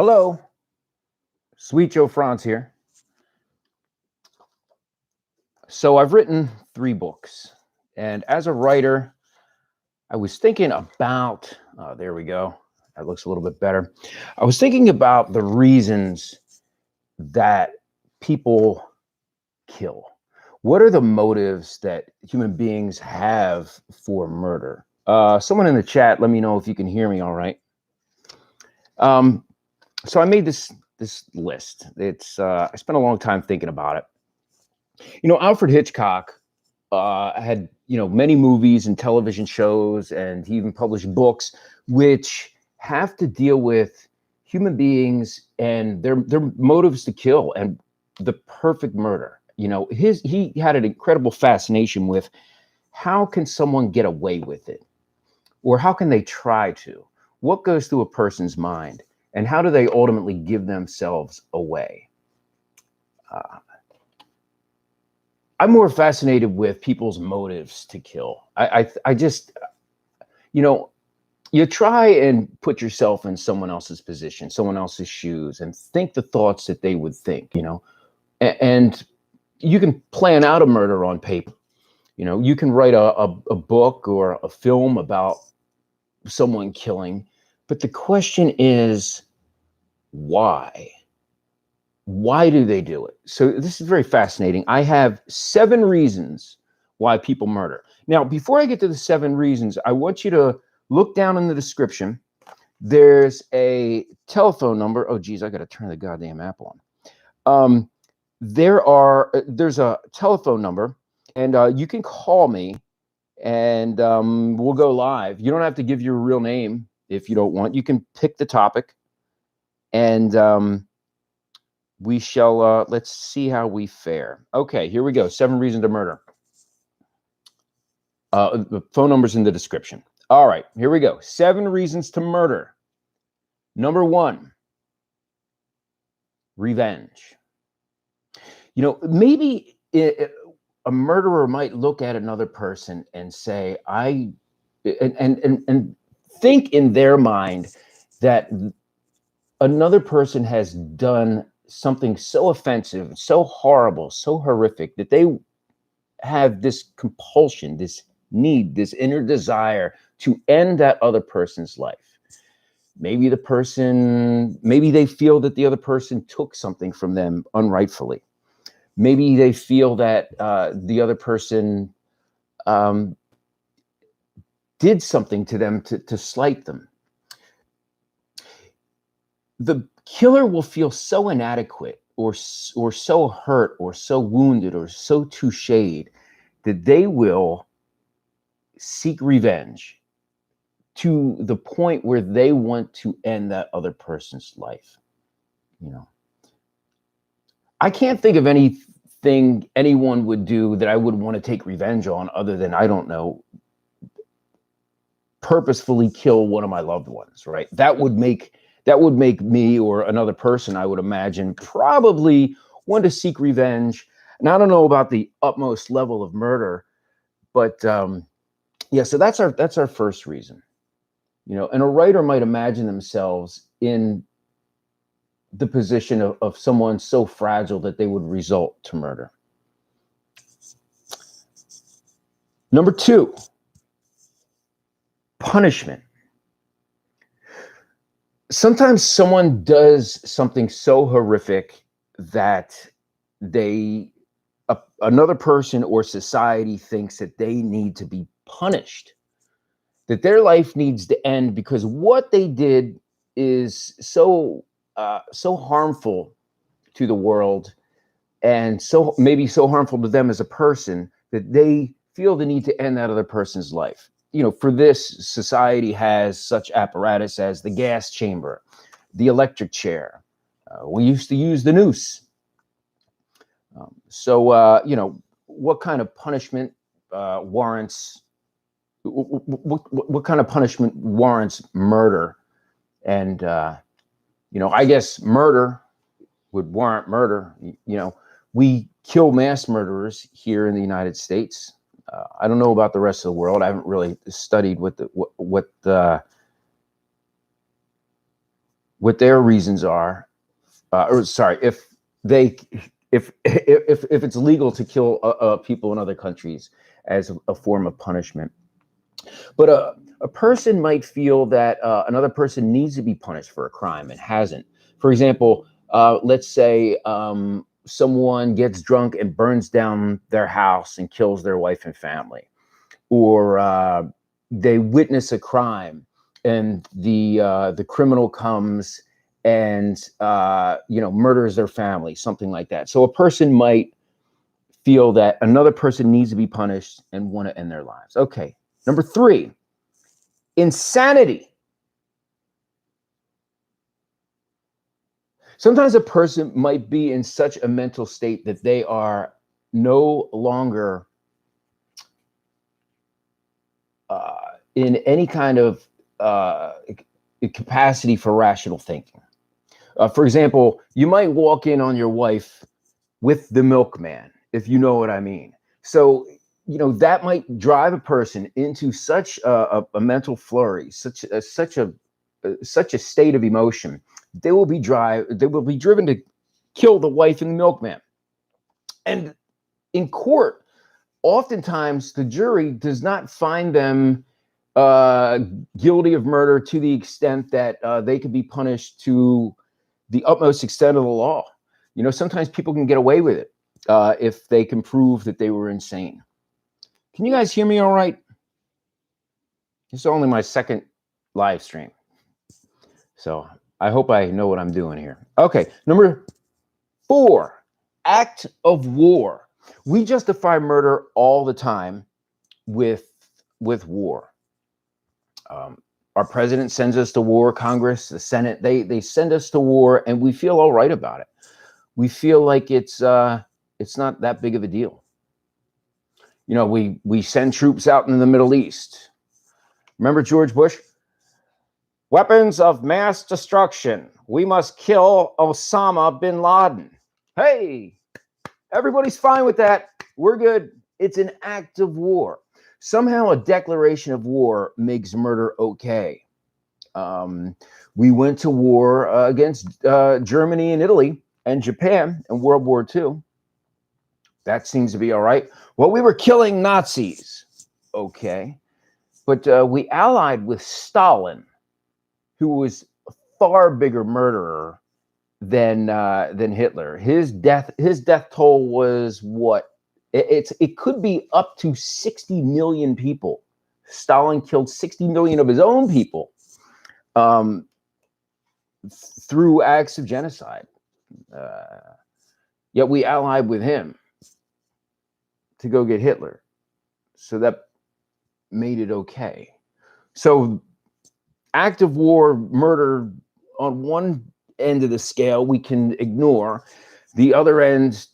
Hello, Sweet Joe Franz here. So I've written 3 books, and as a writer, I was thinking about, there we go, that looks a little bit better. I was thinking about the reasons that people kill. What are the motives that human beings have for murder? Someone in the chat, let me know if you can hear me all right. So I made this list. I spent a long time thinking about it. Alfred Hitchcock had many movies and television shows, and he even published books which have to deal with human beings and their motives to kill and the perfect murder. He had an incredible fascination with how can someone get away with it, or how can they try to? What goes through a person's mind, and how do they ultimately give themselves away? I'm more fascinated with people's motives to kill. I just, you try and put yourself in someone else's position, someone else's shoes, and think the thoughts that they would think, and you can plan out a murder on paper. You can write a book or a film about someone killing, but the question is, why? Why do they do it? So this is very fascinating. I have 7 reasons why people murder. Now, before I get to the 7 reasons, I want you to look down in the description. There's a telephone number. Oh, geez, I got to turn the goddamn app on. There's a telephone number, and you can call me, and we'll go live. You don't have to give your real name if you don't want. You can pick the topic, and we shall, let's see how we fare. Okay, here we go. 7 reasons to murder. The phone number's in the description. All right, here we go. 7 reasons to murder. Number 1, revenge. Maybe a murderer might look at another person and say, and think in their mind that another person has done something so offensive, so horrible, so horrific that they have this compulsion, this need, this inner desire to end that other person's life. Maybe they feel that the other person took something from them unrightfully. Maybe they feel that the other person did something to them to slight them. The killer will feel so inadequate or so hurt or so wounded or so touched that they will seek revenge to the point where they want to end that other person's life. I can't think of anything anyone would do that I would want to take revenge on other than, I don't know, purposefully kill one of my loved ones, right? That would make me or another person, I would imagine, probably want to seek revenge. And I don't know about the utmost level of murder, but yeah, so that's our first reason. And a writer might imagine themselves in the position of someone so fragile that they would resort to murder. Number 2, punishment. Sometimes someone does something so horrific that another person or society thinks that they need to be punished, that their life needs to end because what they did is so harmful to the world, and so maybe so harmful to them as a person that they feel the need to end that other person's life. For this, society has such apparatus as the gas chamber, the electric chair. We used to use the noose. What kind of punishment warrants? What kind of punishment warrants murder? And I guess murder would warrant murder. We kill mass murderers here in the United States. I don't know about the rest of the world. I haven't really studied what what their reasons are, or sorry, if they, if it's legal to kill people in other countries as a form of punishment. But a person might feel that another person needs to be punished for a crime and hasn't. For example, let's say someone gets drunk and burns down their house and kills their wife and family, or they witness a crime and the criminal comes and murders their family, something like that. So a person might feel that another person needs to be punished and want to end their lives. Okay. Number 3, insanity. Sometimes a person might be in such a mental state that they are no longer in any kind of capacity for rational thinking. For example, you might walk in on your wife with the milkman, if you know what I mean. So, that might drive a person into such a mental flurry, such a state of emotion. They will be driven to kill the wife and the milkman. And in court, oftentimes the jury does not find them guilty of murder to the extent that they could be punished to the utmost extent of the law. Sometimes people can get away with it if they can prove that they were insane. Can you guys hear me all right? This is only my second live stream, so I hope I know what I'm doing here. Okay, number 4, act of war. We justify murder all the time with war. Our president sends us to war, Congress, the Senate, they send us to war, and we feel all right about it. We feel like it's not that big of a deal. We send troops out in the Middle East. Remember George Bush? Weapons of mass destruction. We must kill Osama bin Laden. Hey, everybody's fine with that. We're good. It's an act of war. Somehow a declaration of war makes murder okay. We went to war against Germany and Italy and Japan in World War II. That seems to be all right. Well, we were killing Nazis. Okay. But we allied with Stalin, who was a far bigger murderer than Hitler. His death toll was what? It could be up to 60 million people. Stalin killed 60 million of his own people through acts of genocide. Yet we allied with him to go get Hitler. So that made it okay. So act of war, murder on one end of the scale, we can ignore. The other end,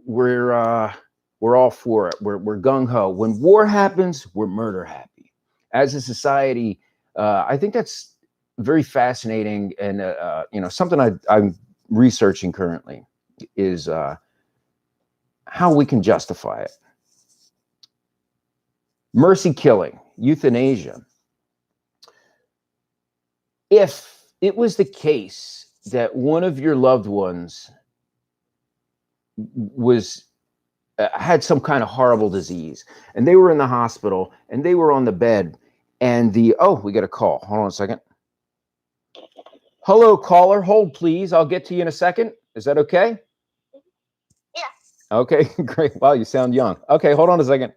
we're all for it. We're gung-ho. When war happens, we're murder happy. As a society, I think that's very fascinating, and something I'm researching currently is how we can justify it. Mercy killing, euthanasia. If it was the case that one of your loved ones had some kind of horrible disease and they were in the hospital and they were on the bed and we got a call. Hold on a second. Hello, caller. Hold, please. I'll get to you in a second. Is that okay? Yeah. Okay, great. Wow, you sound young. Okay, hold on a second.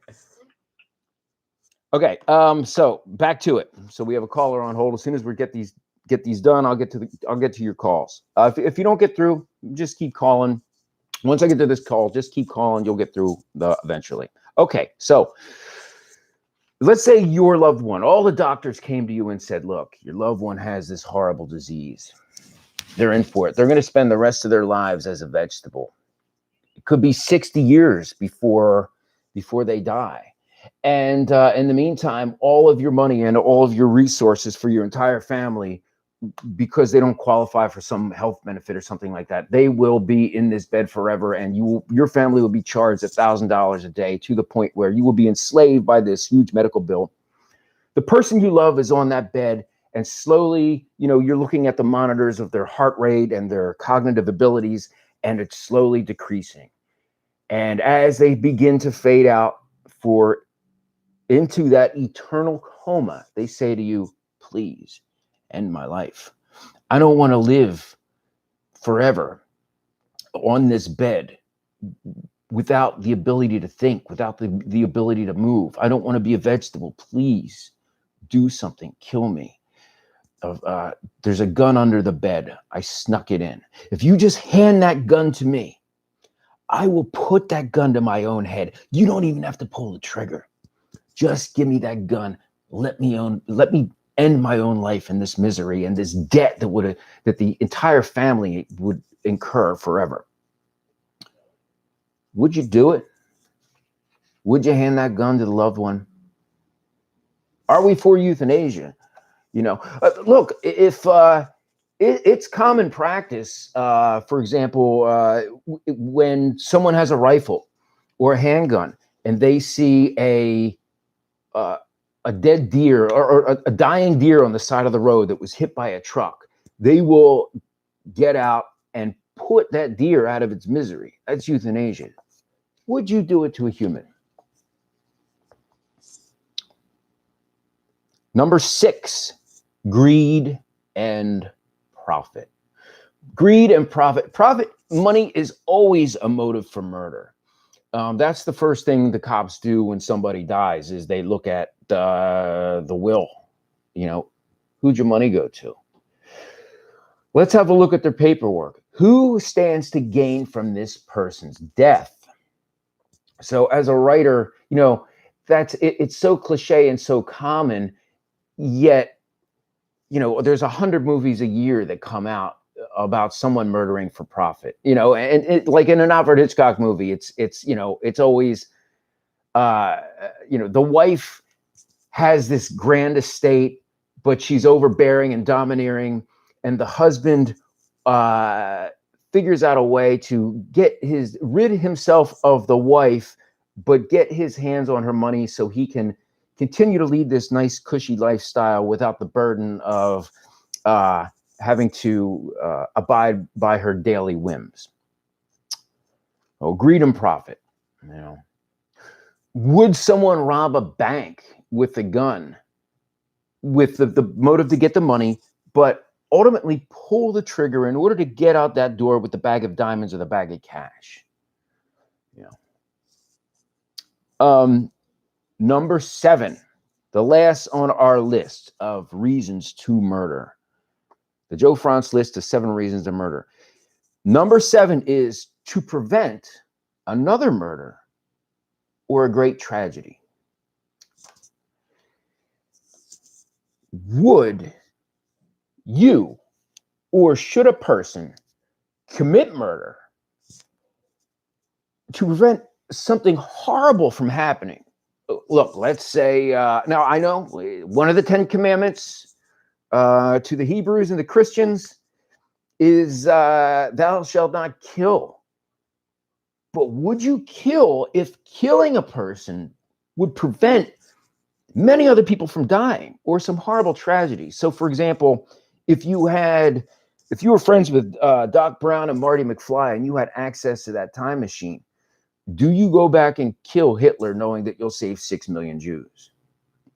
Okay, so back to it. So we have a caller on hold. As soon as we get these done, I'll get to your calls. If you don't get through, just keep calling. Once I get to this call, just keep calling. You'll get through eventually. Okay, so let's say your loved one, all the doctors came to you and said, look, your loved one has this horrible disease. They're in for it. They're going to spend the rest of their lives as a vegetable. It could be 60 years before they die. And in the meantime, all of your money and all of your resources for your entire family, because they don't qualify for some health benefit or something like that, they will be in this bed forever, and your family will be charged $1,000 a day to the point where you will be enslaved by this huge medical bill. The person you love is on that bed, And slowly, you're looking at the monitors of their heart rate and their cognitive abilities, and it's slowly decreasing. And as they begin to fade out into that eternal coma, they say to you, please end my life. I don't want to live forever on this bed without the ability to think, without the ability to move. I don't want to be a vegetable. Please do something. Kill me. There's a gun under the bed. I snuck it in. If you just hand that gun to me, I will put that gun to my own head. You don't even have to pull the trigger. Just give me that gun. Let me end my own life in this misery and this debt that the entire family would incur forever. Would you do it? Would you hand that gun to the loved one? Are we for euthanasia? Look, if it's common practice, for example, when someone has a rifle or a handgun and they see a dead deer or a dying deer on the side of the road that was hit by a truck, they will get out and put that deer out of its misery. That's euthanasia. Would you do it to a human? Number 6, greed and profit. Greed and profit. Money is always a motive for murder. That's the first thing the cops do when somebody dies is they look at the will. Who'd your money go to? Let's have a look at their paperwork. Who stands to gain from this person's death? So as a writer, it's so cliche and so common, yet, there's 100 movies a year that come out about someone murdering for profit, and it, like in an Alfred Hitchcock movie, it's always, the wife has this grand estate, but she's overbearing and domineering, and the husband figures out a way to rid himself of the wife, but get his hands on her money so he can continue to lead this nice, cushy lifestyle without the burden of having to abide by her daily whims. Oh, greed and profit. Would someone rob a bank with a gun with the motive to get the money, but ultimately pull the trigger in order to get out that door with the bag of diamonds or the bag of cash? Number 7, the last on our list of reasons to murder. The Joe Franz list of 7 reasons to murder. Number 7 is to prevent another murder or a great tragedy. Would you or should a person commit murder to prevent something horrible from happening? Look, let's say, now I know one of the 10 commandments to the Hebrews and the Christians is thou shalt not kill. But would you kill if killing a person would prevent many other people from dying or some horrible tragedy? So, for example, if you were friends with Doc Brown and Marty McFly and you had access to that time machine, do you go back and kill Hitler knowing that you'll save 6 million Jews?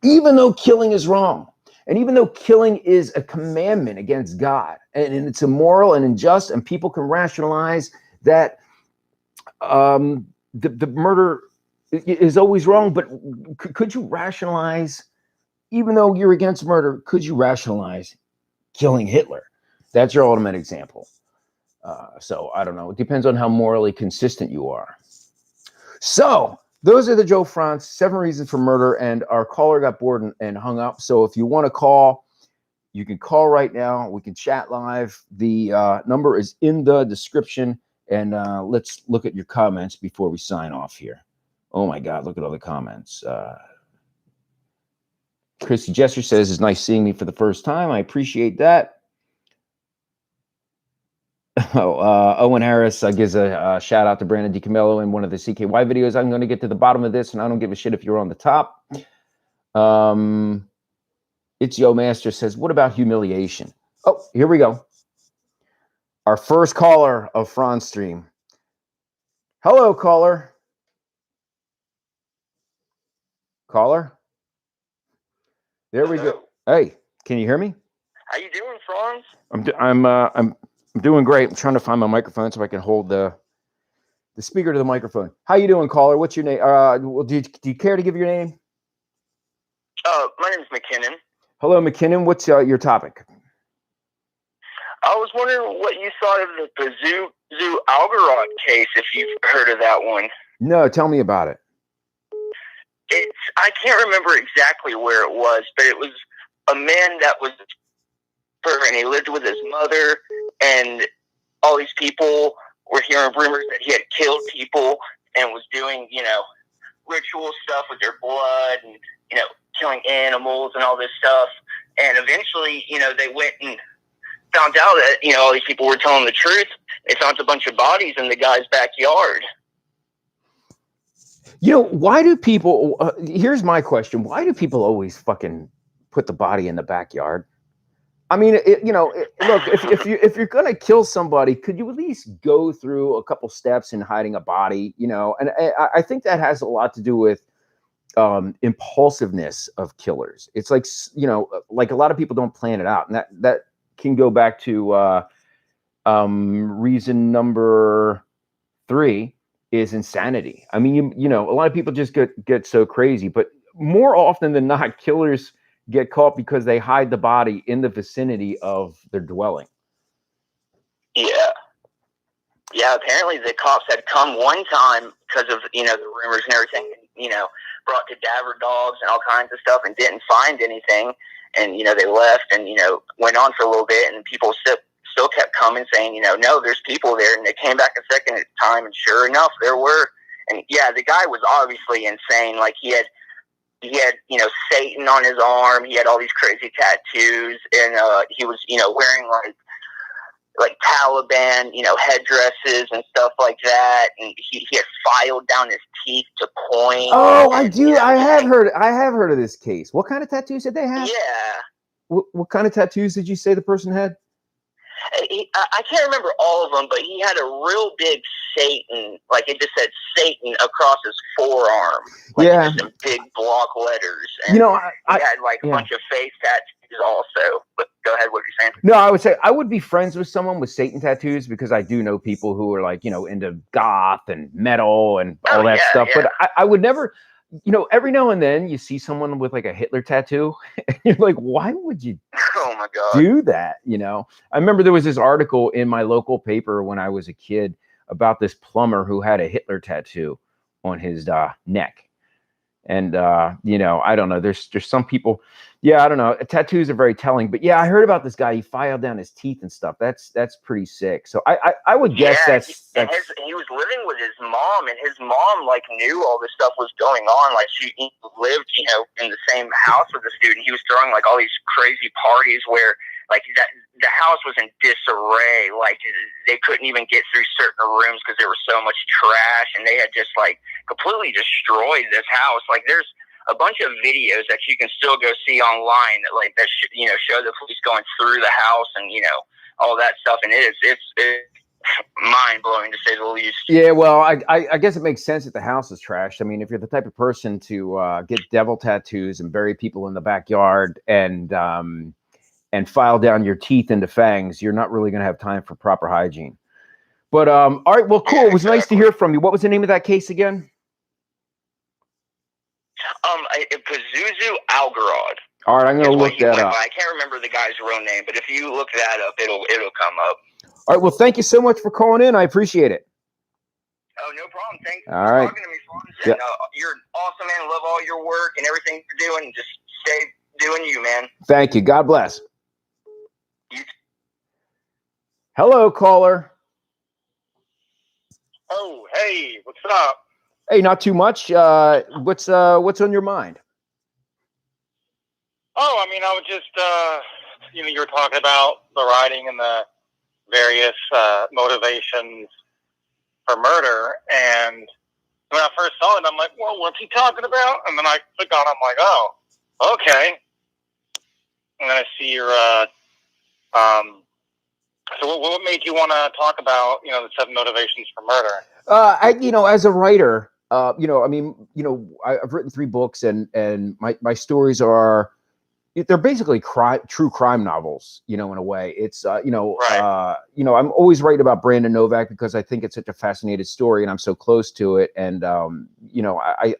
Even though killing is wrong, and even though killing is a commandment against God, and it's immoral and unjust, and people can rationalize that the murder is always wrong, but could you rationalize, even though you're against murder, could you rationalize killing Hitler? That's your ultimate example. So I don't know. It depends on how morally consistent you are. So those are the Joe Franz 7 reasons for murder, and our caller got bored and hung up. So if you want to call, you can call right now. We can chat live. The number is in the description, and let's look at your comments before we sign off here. Oh my God, look at all the comments. Christy Jester says, it's nice seeing me for the first time. I appreciate that. Owen Harris gives a shout out to Brandon DiCamillo in one of the CKY videos. I'm going to get to the bottom of this, and I don't give a shit if you're on the top. It's Yo Master says, what about humiliation? Oh, here we go. Our first caller of Frantzstream. Hello, caller. Caller. There we go. Hey, can you hear me? How you doing, Franz? I'm doing great. I'm trying to find my microphone so I can hold the speaker to the microphone. How you doing, caller? What's your name? Well, do you care to give your name? My name is McKinnon. Hello, McKinnon. What's your topic? I was wondering what you thought of the Kazuzu Al-Gorod case, if you've heard of that one. No, tell me about it. I can't remember exactly where it was, but it was a man that was, and he lived with his mother, and all these people were hearing rumors that he had killed people and was doing, ritual stuff with their blood and, killing animals and all this stuff. And eventually, they went and found out that, all these people were telling the truth. They found a bunch of bodies in the guy's backyard. Why do people, here's my question. Why do people always fucking put the body in the backyard? I mean, look, if you're going to kill somebody, could you at least go through a couple steps in hiding a body, and I think that has a lot to do with impulsiveness of killers. It's like, like a lot of people don't plan it out. And that can go back to reason number 3 is insanity. I mean, a lot of people just get so crazy, but more often than not, killers get caught because they hide the body in the vicinity of their dwelling. Yeah, apparently the cops had come one time because of, the rumors and everything, brought cadaver dogs and all kinds of stuff and didn't find anything. And, they left and, went on for a little bit, and people still kept coming saying, no, there's people there. And they came back a second time, and sure enough, there were. And yeah, the guy was obviously insane. Like he had, Satan on his arm. He had all these crazy tattoos, and he was, wearing like Taliban, headdresses and stuff like that. And he had filed down his teeth to point. Oh, I do. I have heard of this case. What kind of tattoos did they have? Yeah. What kind of tattoos did you say the person had? I can't remember all of them, but he had a real big Satan, like it just said Satan across his forearm. Like just in big block letters. And he had like a bunch of face tattoos also. But go ahead, what you're saying? No, I would say I would be friends with someone with Satan tattoos because I do know people who are like, into goth and metal and all that stuff. Yeah. But I would never, every now and then you see someone with like a Hitler tattoo and you're like, why would you do that? I remember there was this article in my local paper when I was a kid about this plumber who had a Hitler tattoo on his neck. And, I don't know, there's some people, I don't know. Tattoos are very telling, but I heard about this guy. He filed down his teeth and stuff. That's pretty sick. So I would guess he was living with his mom, and his mom like knew all this stuff was going on. Like she lived, in the same house with the student. He was throwing like all these crazy parties where like the house was in disarray. Like they couldn't even get through certain rooms because there was so much trash, and they had just like completely destroyed this house. Like there's a bunch of videos that you can still go see online that like that show the police going through the house and all that stuff, and it's mind blowing to say the least. Yeah, well, I guess it makes sense that the house is trashed. I mean, if you're the type of person to get devil tattoos and bury people in the backyard and file down your teeth into fangs, you're not really going to have time for proper hygiene. But all right, well, cool. It was nice to hear from you. What was the name of that case again? Kazuzu Al-Gorod. All right, I'm going to look that up. I can't remember the guy's real name, but if you look that up, it'll come up. All right, well, thank you so much for calling in. I appreciate it. Oh, no problem. Thanks for talking to me, Franz. And, you're awesome, man. Love all your work and everything you're doing. Just stay doing you, man. Thank you. God bless. Hello, caller. Oh, hey, what's up? Hey, not too much. What's on your mind? Oh, I mean, I was just, you were talking about the writing and the various motivations for murder, and when I first saw it, I'm like, well, what's he talking about? And then I click on it, I'm like, oh, okay. And then I see your. So what made you want to talk about the 7 motivations for murder? As a writer, I've written 3 books, and my stories they're basically true crime novels, in a way. It's, Right. I'm always writing about Brandon Novak because I think it's such a fascinating story and I'm so close to it. And, I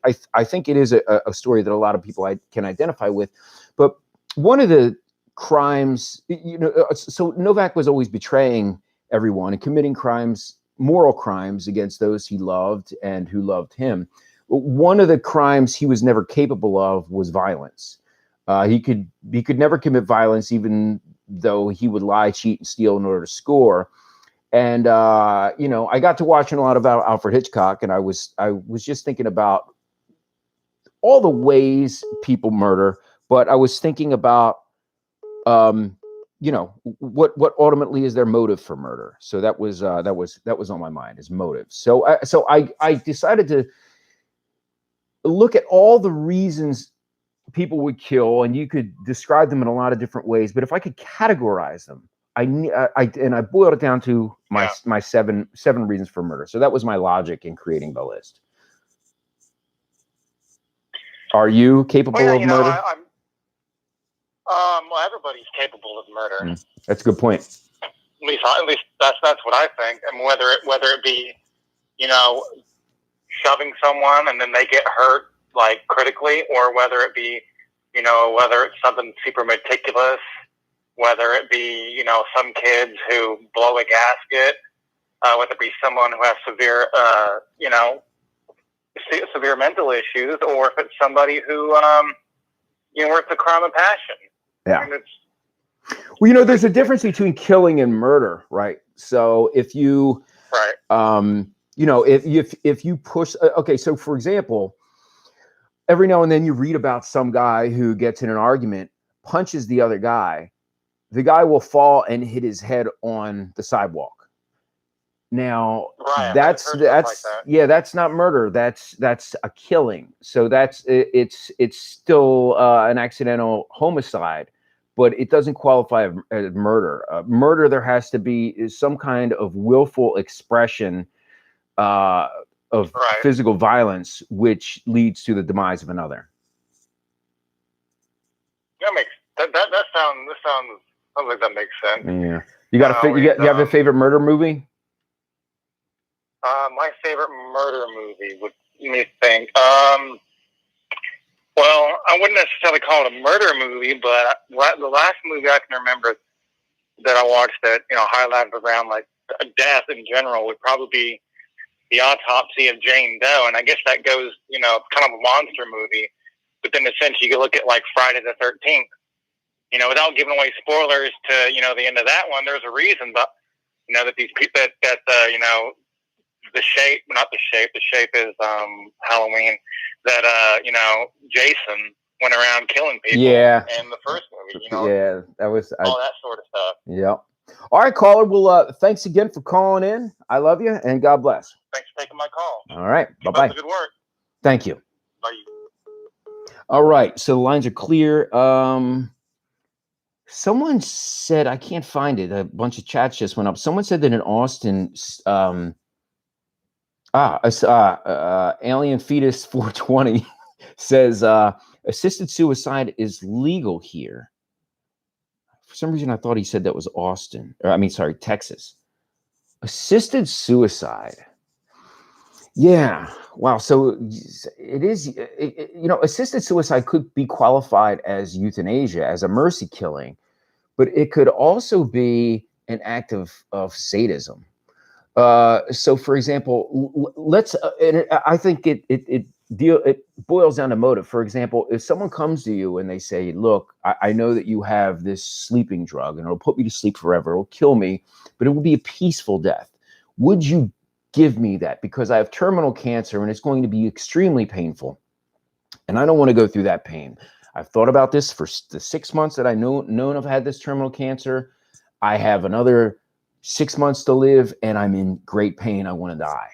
think it is a story that a lot of people can identify with. But one of the crimes, so Novak was always betraying everyone and committing moral crimes against those he loved and who loved him. One of the crimes he was never capable of was violence. He could never commit violence, even though he would lie, cheat, and steal in order to score. And I got to watching a lot of Alfred Hitchcock, and I was just thinking about all the ways people murder, but I was thinking about what ultimately is their motive for murder. So that was on my mind, is motive. So I decided to look at all the reasons people would kill, and you could describe them in a lot of different ways. But if I could categorize them, I boiled it down to my seven reasons for murder. So that was my logic in creating the list. Are you capable of murder? Well, everybody's capable of murder. That's a good point. At least that's what I think. And whether it be, shoving someone and then they get hurt like critically, or whether it be, whether it's something super meticulous, whether it be, some kids who blow a gasket, whether it be someone who has severe, severe mental issues, or if it's somebody who, where it's a crime of passion. Yeah. I mean, well, there's a difference between killing and murder, right? So if you, if you push, okay, so for example, every now and then you read about some guy who gets in an argument, punches the other guy. The guy will fall and hit his head on the sidewalk. Now, that's not murder. That's a killing. So it's still an accidental homicide, but it doesn't qualify as murder. Murder, there has to be some kind of willful expression of physical violence, which leads to the demise of another. That sounds like that makes sense. Yeah. You have a favorite murder movie? My favorite murder movie would, let me think. Well, I wouldn't necessarily call it a murder movie, but the last movie I can remember that I watched that highlighted around like death in general would probably be The Autopsy of Jane Doe, and I guess that goes, kind of a monster movie. But then, essentially, you look at like Friday the 13th. Without giving away spoilers to the end of that one, there's a reason, but that these people that the shape is Halloween. That Jason went around killing people. Yeah. In the first movie. Yeah, that was all that sort of stuff. Yep. All right, caller. Well, thanks again for calling in. I love you, and God bless. Thanks for taking my call. All right. Bye-bye. Good work. Thank you. Bye. All right. So the lines are clear. Someone said, I can't find it. A bunch of chats just went up. Someone said that in Austin, Alien Fetus 420 says assisted suicide is legal here. For some reason, I thought he said that was Austin. Texas. Assisted suicide. Yeah. Wow. So it is, assisted suicide could be qualified as euthanasia, as a mercy killing, but it could also be an act of sadism. So, for example, I think it boils down to motive. For example, if someone comes to you and they say, look, I know that you have this sleeping drug and it'll put me to sleep forever. It'll kill me, but it will be a peaceful death. Would you give me that? Because I have terminal cancer and it's going to be extremely painful. And I don't want to go through that pain. I've thought about this for the 6 months that I known I've had this terminal cancer. I have another 6 months to live and I'm in great pain. I want to die.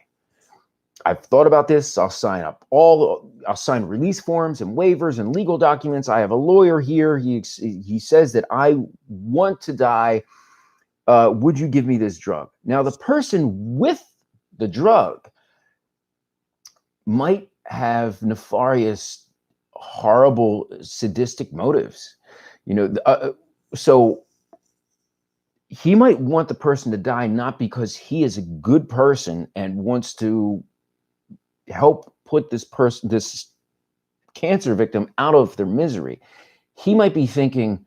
I've thought about this. I'll sign release forms and waivers and legal documents. I have a lawyer here. He says that I want to die. Would you give me this drug? Now, the person with the drug might have nefarious, horrible, sadistic motives, so he might want the person to die not because he is a good person and wants to help put this cancer victim out of their misery. He might be thinking,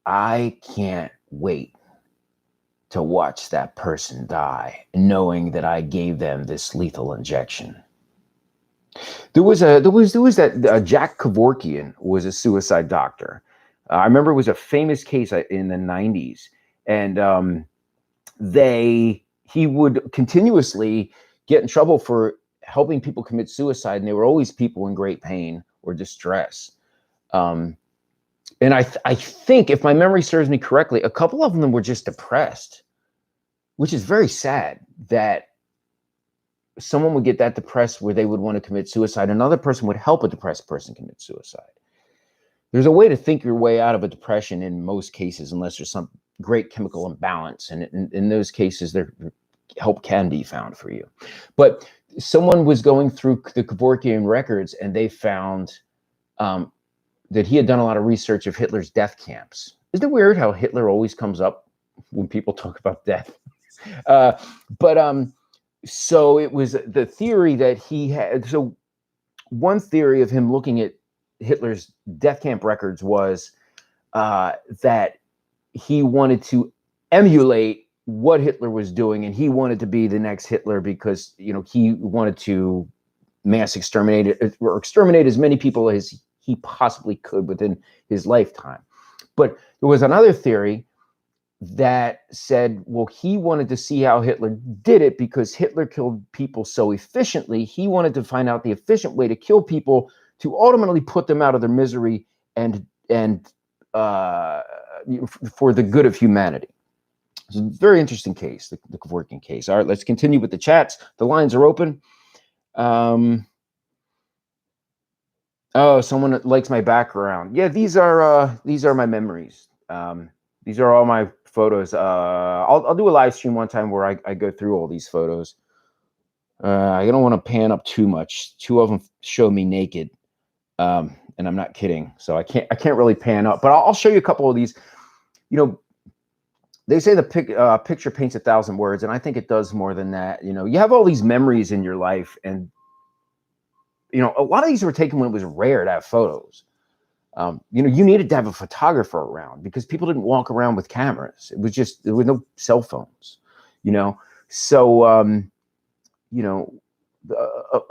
I can't wait to watch that person die, knowing that I gave them this lethal injection. There was that Jack Kevorkian was a suicide doctor. I remember it was a famous case in the 90s, and he would continuously get in trouble for helping people commit suicide, and they were always people in great pain or distress. And I think, if my memory serves me correctly, a couple of them were just depressed, which is very sad that someone would get that depressed where they would want to commit suicide. Another person would help a depressed person commit suicide. There's a way to think your way out of a depression in most cases, unless there's some great chemical imbalance. And in those cases, help can be found for you. But someone was going through the Kevorkian records, and they found that he had done a lot of research of Hitler's death camps. Isn't it weird how Hitler always comes up when people talk about death? So it was the theory that he had. So one theory of him looking at Hitler's death camp records was that he wanted to emulate what Hitler was doing, and he wanted to be the next Hitler because, he wanted to mass exterminate as many people as he possibly could within his lifetime. But there was another theory that said, well, he wanted to see how Hitler did it because Hitler killed people so efficiently. He wanted to find out the efficient way to kill people to ultimately put them out of their misery and for the good of humanity. It's a very interesting case, the Kevorkian case. All right, let's continue with the chats. The lines are open. Oh, someone likes my background. Yeah, these are my memories. These are all my photos. I'll do a live stream one time where I go through all these photos. I don't want to pan up too much. Two of them show me naked, and I'm not kidding. So I can't really pan up. But I'll show you a couple of these. They say the picture paints 1,000 words, and I think it does more than that. You have all these memories in your life, and a lot of these were taken when it was rare to have photos. You needed to have a photographer around because people didn't walk around with cameras. It was just, there were no cell phones, So, a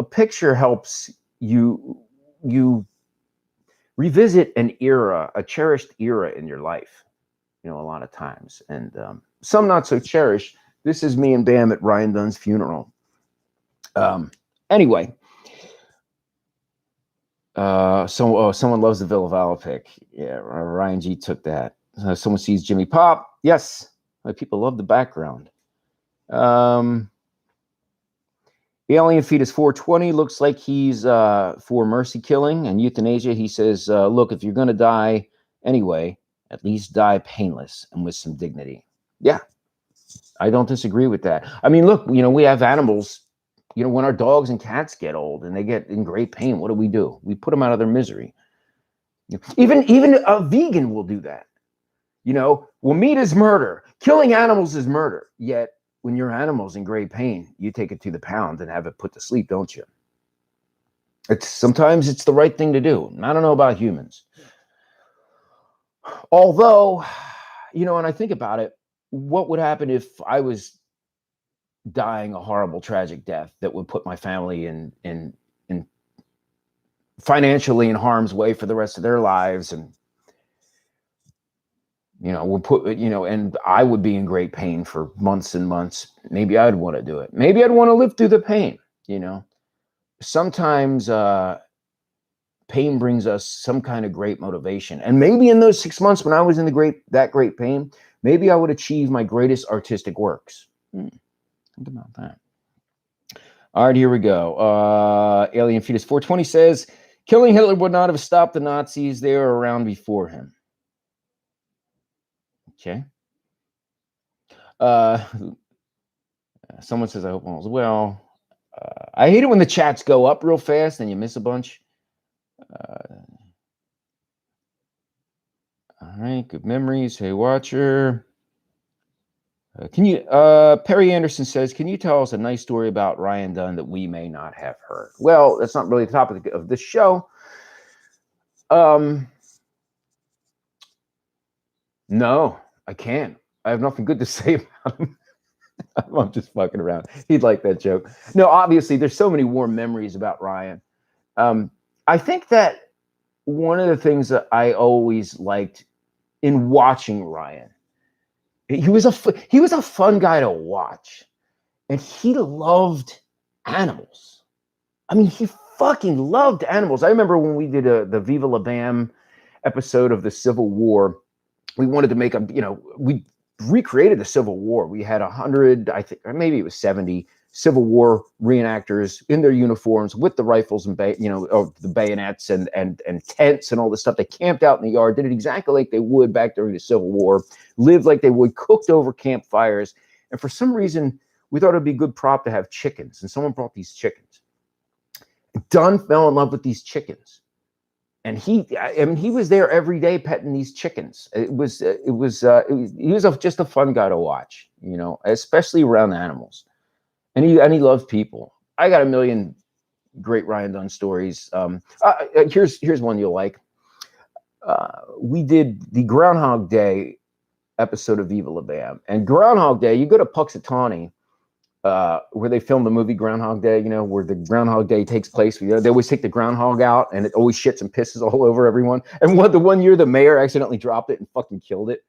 picture helps you revisit an era, a cherished era in your life, a lot of times. And some not so cherished. This is me and Bam at Ryan Dunn's funeral. Anyway. Someone loves the Villa Vala pic. Yeah, Ryan G took that. Someone sees Jimmy Pop. Yes, people love the background. Alien Fetus 420 looks like he's for mercy killing and euthanasia. He says, look, if you're going to die anyway, at least die painless and with some dignity. Yeah, I don't disagree with that. I mean, look, we have animals. When our dogs and cats get old and they get in great pain, what do? We put them out of their misery. Even a vegan will do that. Well, meat is murder. Killing animals is murder. Yet when your animal's in great pain, you take it to the pound and have it put to sleep, don't you? Sometimes it's the right thing to do. I don't know about humans. Although, and I think about it, what would happen if I was dying a horrible, tragic death that would put my family in financially in harm's way for the rest of their lives, and and I would be in great pain for months and months. Maybe I'd want to do it. Maybe I'd want to live through the pain. Sometimes pain brings us some kind of great motivation, and maybe in those 6 months when I was in that great pain, maybe I would achieve my greatest artistic works. Think about that. All right, here we go. Alien Fetus 420 says, killing Hitler would not have stopped the Nazis. They were around before him. Okay. Someone says, I hope all is well. I hate it when the chats go up real fast and you miss a bunch. All right, good memories. Hey, watcher. Perry Anderson says, can you tell us a nice story about Ryan Dunn that we may not have heard? Well, that's not really the topic of this show. No, I can't. I have nothing good to say about him. I'm just fucking around. He'd like that joke. No, obviously, there's so many warm memories about Ryan. I think that one of the things that I always liked in watching Ryan, he was a fun guy to watch, and he loved animals. I mean, he fucking loved animals. I remember when we did the Viva La Bam episode of the Civil War, we wanted to make we recreated the Civil War. We had 100, I think, or maybe it was 70 Civil War reenactors in their uniforms with the rifles and the bayonets and tents and all this stuff. They camped out in the yard, did it exactly like they would back during the Civil War, lived like they would, cooked over campfires. And for some reason, we thought it'd be a good prop to have chickens. And someone brought these chickens. Dunn fell in love with these chickens. And he was there every day petting these chickens. He was just a fun guy to watch, especially around animals. And he loved people. I got a million great Ryan Dunn stories. Here's one you'll like. We did the Groundhog Day episode of Viva La Bam. And Groundhog Day, you go to Puxatawney, where they filmed the movie Groundhog Day, where the Groundhog Day takes place. They always take the groundhog out, and it always shits and pisses all over everyone. And the one year the mayor accidentally dropped it and fucking killed it.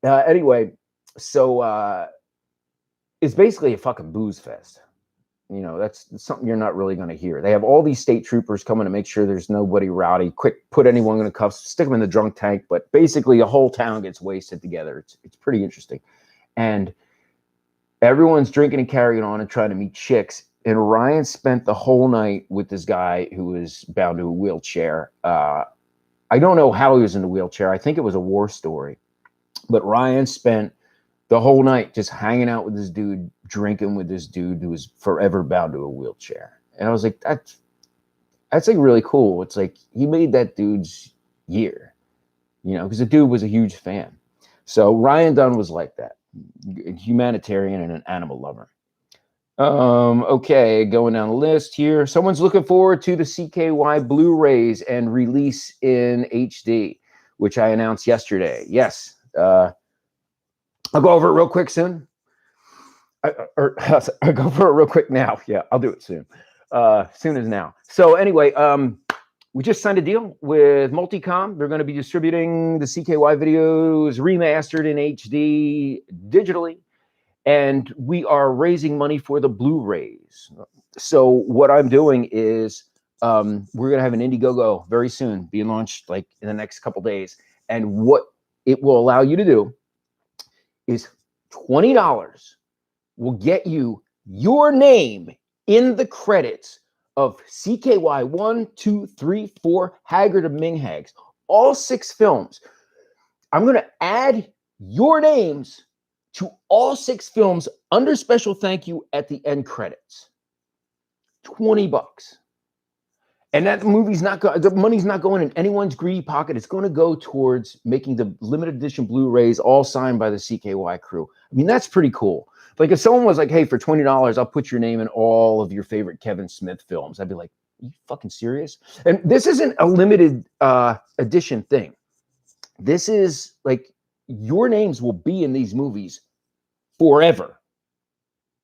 Anyway, so it's basically a fucking booze fest. That's something you're not really going to hear. They have all these state troopers coming to make sure there's nobody rowdy. Quick, put anyone in the cuffs, stick them in the drunk tank. But basically, the whole town gets wasted together. It's pretty interesting. And everyone's drinking and carrying on and trying to meet chicks. And Ryan spent the whole night with this guy who was bound to a wheelchair. I don't know how he was in the wheelchair. I think it was a war story. But Ryan spent the whole night just hanging out with this dude, drinking with this dude who was forever bound to a wheelchair. And I was like, that's like really cool. It's like he made that dude's year, because the dude was a huge fan. So Ryan Dunn was like that. Humanitarian and an animal lover. Okay, going down the list here. Someone's looking forward to the CKY Blu-rays and release in HD, which I announced yesterday. Yes. I'll go over it real quick soon. I'll go for it real quick now. Yeah, I'll do it soon. Soon as now. So anyway, we just signed a deal with Multicom. They're going to be distributing the CKY videos remastered in HD digitally. And we are raising money for the Blu-rays. So what I'm doing is we're going to have an Indiegogo very soon being launched like in the next couple days. And what it will allow you to do is $20 will get you your name in the credits of CKY 1, 2, 3, 4, Haggard and Minghags, all 6 films. I'm going to add your names to all 6 films under special thank you at the end credits. $20. And that movie's not going, the money's not going in anyone's greedy pocket. It's going to go towards making the limited edition Blu-rays all signed by the CKY crew. I mean, that's pretty cool. Like if someone was like, hey, for $20, I'll put your name in all of your favorite Kevin Smith films. I'd be like, are you fucking serious? And this isn't a limited edition thing. This is like your names will be in these movies forever.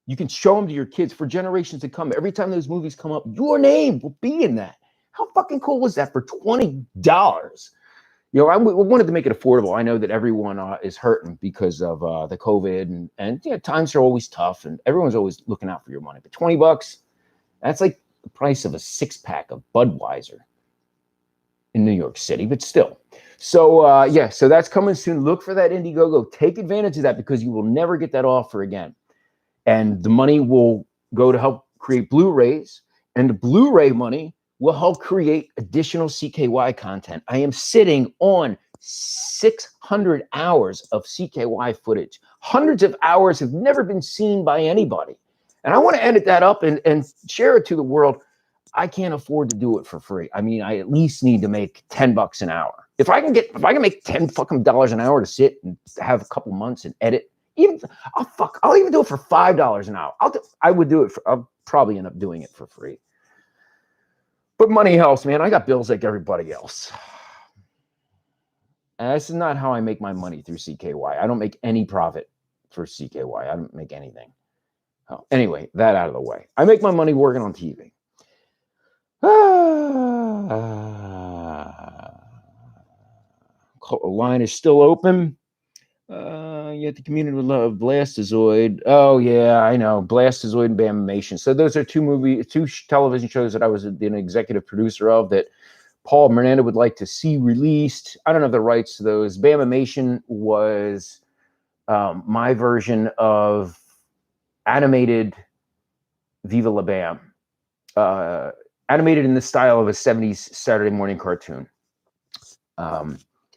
You can show them to your kids for generations to come. Every time those movies come up, your name will be in that. How fucking cool was that for $20? I wanted to make it affordable. I know that everyone is hurting because of the COVID and times are always tough and everyone's always looking out for your money. But $20, that's like the price of a 6-pack of Budweiser in New York City, but still. So so that's coming soon. Look for that Indiegogo. Take advantage of that because you will never get that offer again. And the money will go to help create Blu-rays, and the Blu-ray money will help create additional CKY content. I am sitting on 600 hours of CKY footage. Hundreds of hours have never been seen by anybody. And I want to edit that up and share it to the world. I can't afford to do it for free. I mean, I at least need to make $10 an hour. If I can make $10 fucking dollars an hour to sit and have a couple months and edit, I'll even do it for $5 an hour. I'll probably end up doing it for free. But money helps, man. I got bills like everybody else. And this is not how I make my money through CKY. I don't make any profit for CKY. I don't make anything. Oh, anyway, that out of the way. I make my money working on TV. Line is still open. Yet the community would love Blastozoid. Oh yeah, I know Blastozoid and Bamimation. So those are two television shows that I was an executive producer of that Paul Miranda would like to see released. I don't have the rights to those. Bamimation was my version of animated Viva La Bam, animated in the style of a 70s Saturday morning cartoon.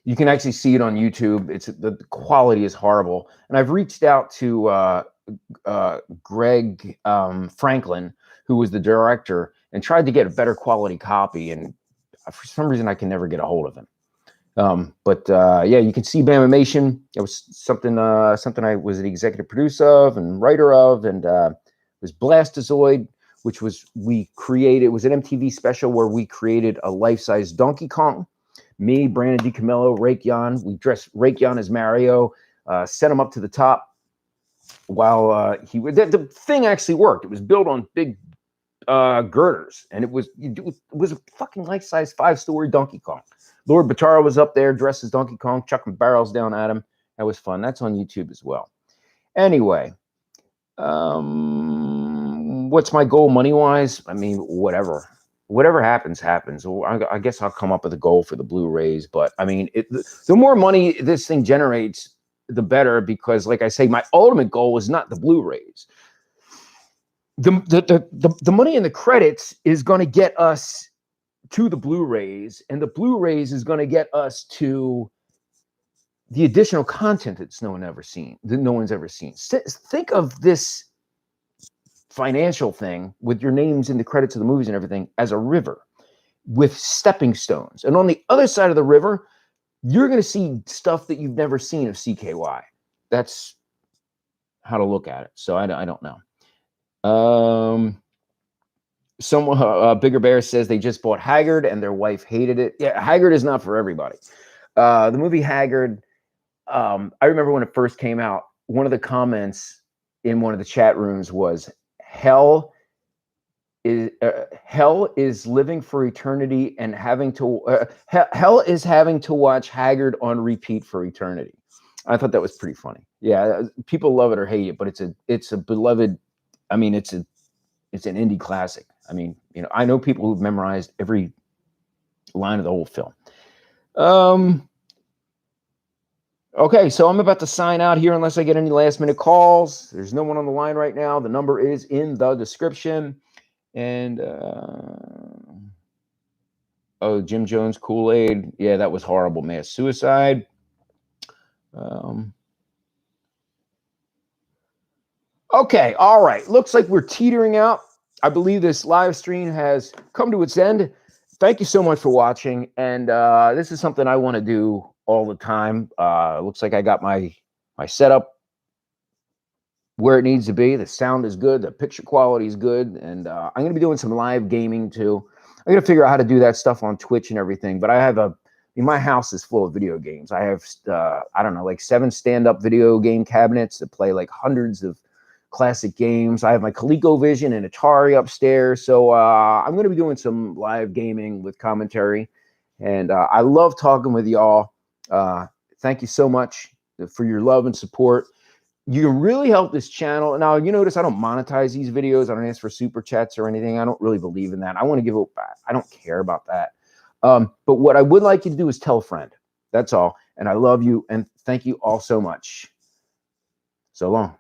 You can actually see it on YouTube. The quality is horrible. And I've reached out to Greg Franklin, who was the director, and tried to get a better quality copy. And for some reason, I can never get a hold of him. Yeah, you can see Bamimation. It was something I was the executive producer of and writer of, and it was Blastozoid, which was it was an MTV special where we created a life-size Donkey Kong. Me, Brandon DiCamillo, Raikyan. We dressed Raikyan as Mario, sent him up to the top while the thing actually worked. It was built on big girders, and it was a fucking life-size 5-story Donkey Kong. Lord Batara was up there dressed as Donkey Kong, chucking barrels down at him. That was fun. That's on YouTube as well. Anyway, what's my goal money-wise? I mean, whatever happens. Well, I guess I'll come up with a goal for the Blu-rays, but I mean, the more money this thing generates, the better, because like I say, my ultimate goal is not the Blu-rays. The money in the credits is going to get us to the Blu-rays, and the Blu-rays is going to get us to the additional content that no one's ever seen. Think of this financial thing with your names in the credits of the movies and everything as a river with stepping stones. And on the other side of the river, you're going to see stuff that you've never seen of CKY. That's how to look at it. So I don't know. Bigger Bear says they just bought Haggard and their wife hated it. Yeah, Haggard is not for everybody. The movie Haggard, I remember when it first came out, one of the comments in one of the chat rooms was, hell is living for eternity and having to hell is having to watch Haggard on repeat for eternity. I thought that was pretty funny. Yeah, people love it or hate it, but it's a beloved. I mean, it's an indie classic. I mean, I know people who've memorized every line of the whole film. Okay, so I'm about to sign out here unless I get any last minute calls. There's no one on the line right now. The number is in the description. And Jim Jones Kool-Aid. Yeah, that was horrible. Mass suicide. Okay, all right. Looks like we're teetering out. I believe this live stream has come to its end. Thank you so much for watching. And this is something I want to do all the time. Looks like I got my setup where it needs to be. The sound is good. The picture quality is good. And I'm going to be doing some live gaming too. I'm going to figure out how to do that stuff on Twitch and everything. But I have my house is full of video games. I have, I don't know, like 7 stand-up video game cabinets that play like hundreds of classic games. I have my ColecoVision and Atari upstairs. So I'm going to be doing some live gaming with commentary. And I love talking with y'all. Thank you so much for your love and support. You can really help this channel. Now, you notice I don't monetize these videos. I don't ask for super chats or anything. I don't really believe in that. I want to give it back. I don't care about that. But what I would like you to do is tell a friend. That's all. And I love you. And thank you all so much. So long.